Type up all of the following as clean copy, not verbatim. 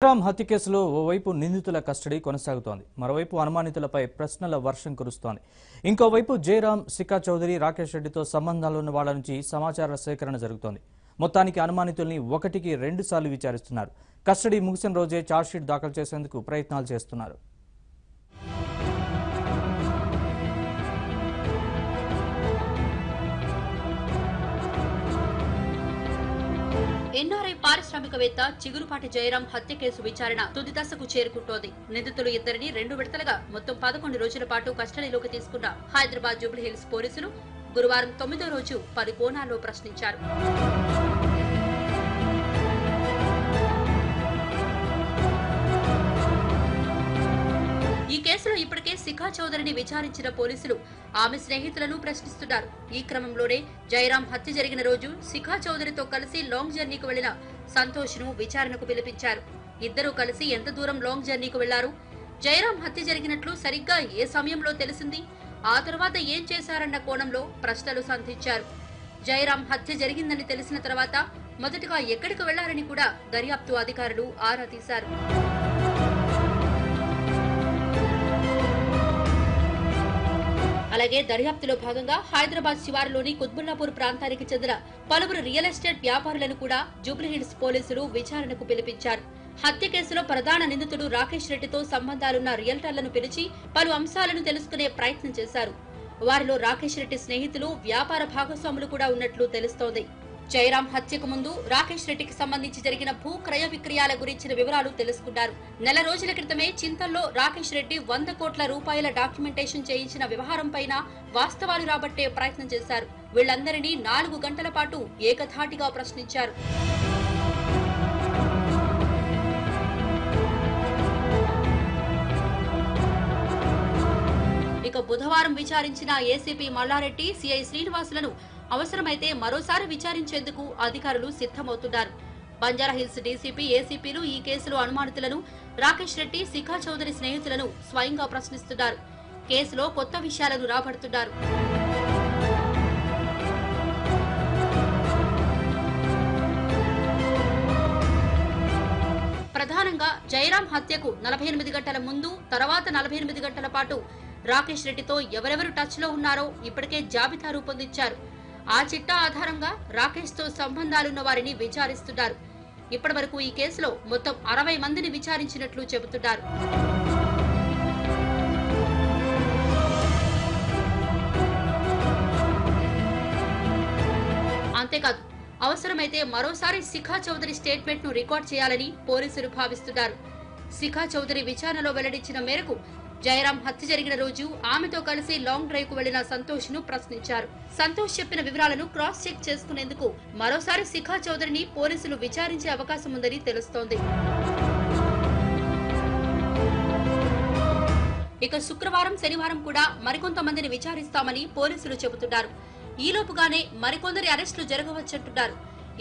జయరాం హత్య కేసులో ఓవైపు నిందితుల కస్టడీ కొనసాగుతోంది. మరోవైపు అనుమానితులపై ప్రశ్నల వర్షం కురుస్తోంది. ఇంకోవైపు జయరాం, శిఖా చౌదరి, రాకేష్ రెడ్డితో సంబంధాలున్న వాళ్ల నుంచి సమాచార సేకరణ జరుగుతోంది. మొత్తానికి అనుమానితుల్ని ఒకటికి 2 సార్లు విచారిస్తున్నారు. కస్టడీ ముగిసిన రోజే ఛార్జ్షీట్ దాఖలు చేసేందుకు ప్రయత్నాలు చేస్తున్నారు. ఎన్ఆర్ఐ పారిశ్రామికవేత్త చిగురుపాటి జయరాం హత్య కేసు విచారణ తుది దశకు చేరుకుంటోంది. నిందితులు ఇద్దరిని 2 విడతలుగా మొత్తం 11 రోజుల పాటు కస్టడీలోకి తీసుకున్న హైదరాబాద్ జూబ్లీహిల్స్ పోలీసులు గురువారం 9వ రోజు 10 కోణాల్లో ప్రశ్నించారు. ఈ కేసులో ఇప్పటికే శిఖా చౌదరిని విచారించిన పోలీసులు ఆమె స్నేహితులను ప్రశ్నిస్తున్నారు. ఈ క్రమంలోనే జయరాం హత్య జరిగిన రోజు శిఖా చౌదరితో కలిసి లాంగ్ జర్నీకి వెళ్లిన సంతోష్ ను విచారణకు పిలిపించారు. ఇద్దరూ కలిసి ఎంత దూరం లాంగ్ జర్నీకి వెళ్లారు, జయరాం హత్య జరిగినట్లు సరిగ్గా ఏ సమయంలో తెలిసింది, ఆ తర్వాత ఏం చేశారన్న కోణంలో ప్రశ్నలు సంధించారు. జయరాం హత్య జరిగిందని తెలిసిన తర్వాత మొదటగా ఎక్కడికి వెళ్లారని కూడా దర్యాప్తు అధికారులు ఆరా తీశారు. అలాగే దర్యాప్తులో భాగంగా హైదరాబాద్ శివారులోని కుత్బుల్లాపూర్ ప్రాంతానికి చెందిన పలువురు రియల్ ఎస్టేట్ వ్యాపారులను కూడా జూబ్లీహిల్స్ పోలీసులు విచారణకు పిలిపించారు. హత్య కేసులో ప్రధాన నిందితుడు రాకేష్ రెడ్డితో సంబంధాలున్న రియల్టర్లను పిలిచి పలు అంశాలను తెలుసుకునే ప్రయత్నం చేశారు. వారిలో రాకేష్ రెడ్డి స్నేహితులు, వ్యాపార భాగస్వాములు కూడా ఉన్నట్లు తెలుస్తోంది. జయరాం హత్యకు ముందు రాకేష్ రెడ్డికి సంబంధించి జరిగిన భూ క్రయ విక్రయాల గురించిన వివరాలు తెలుసుకున్నారు. నెల రోజుల క్రితమే చింతల్లో రాకేష్ రెడ్డి 100 కోట్ల రూపాయల డాక్యుమెంటేషన్ చేయించిన వ్యవహారంపైన వాస్తవాలు రాబట్టే ప్రయత్నం చేశారు. వీళ్లందరినీ 4 గంటల పాటు ఏకధాటిగా ప్రశ్నించారు. ఇక బుధవారం విచారించిన ఏసీపీ మల్లారెడ్డి, సిఐ శ్రీనివాసులను అవసరమైతే మరోసారి విచారించేందుకు అధికారులు సిద్ధమవుతున్నారు. బంజారాహిల్స్ డీసీపీ, ఏసీపీలు ఈ కేసులో అనుమానితులను రాకేష్ రెడ్డి, శిఖా చౌదరి స్నేహితులను స్వయంగా ప్రశ్నిస్తున్నారు. కేసులో కొత్త విషయాలను రాబడుతున్నారు. ప్రధానంగా జయరాం హత్యకు 48 గంటల ముందు, తర్వాత 48 గంటల పాటు రాకేష్ రెడ్డితో ఎవరెవరు టచ్ లో ఉన్నారో ఇప్పటికే జాబితా రూపొందించారు. ఆ చిట్టా ఆధారంగా రాకేష్ తో సంబంధాలున్న వారిని విచారిస్తున్నారు. ఇప్పటి వరకు ఈ కేసులో మొత్తం 60 మందిని విచారించినట్లు చెబుతున్నారు. అంతేకాదు, అవసరమైతే మరోసారి శిఖా చౌదరి స్టేట్మెంట్ ను రికార్డ్ చేయాలని పోలీసులు భావిస్తున్నారు. శిఖా చౌదరి విచారణలో వెల్లడించిన మేరకు జయరాం హత్య జరిగిన రోజు ఆమెతో కలిసి లాంగ్ డ్రైవ్ కు వెళ్లిన సంతోష్ ను ప్రశ్నించారు. సంతోష్ చెప్పిన వివరాలను క్రాస్ చెక్ చేసుకునేందుకు మరోసారి శిఖా చౌదరిని పోలీసులు విచారించే అవకాశం ఉందని తెలుస్తోంది. ఇక శుక్రవారం, శనివారం కూడా మరికొంతమందిని విచారిస్తామని పోలీసులు చెబుతున్నారు. ఈలోపుగానే మరికొందరి అరెస్టులు జరగవచ్చంటున్నారు.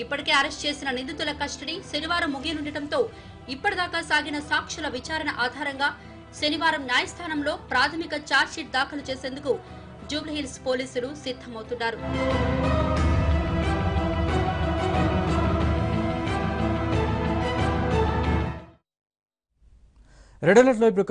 ఇప్పటికే అరెస్ట్ చేసిన నిందితుల కస్టడీ శనివారం ముగియనుండటంతో ఇప్పటిదాకా సాగిన సాక్షుల విచారణ ఆధారంగా శనివారం న్యాయస్థానంలో ప్రాథమిక ఛార్జ్షీట్ దాఖలు చేసేందుకు జూబ్లీహిల్స్ పోలీసులు సిద్ధమవుతున్నారు. రెడ్ అలర్ట్ లో ఇప్పుడు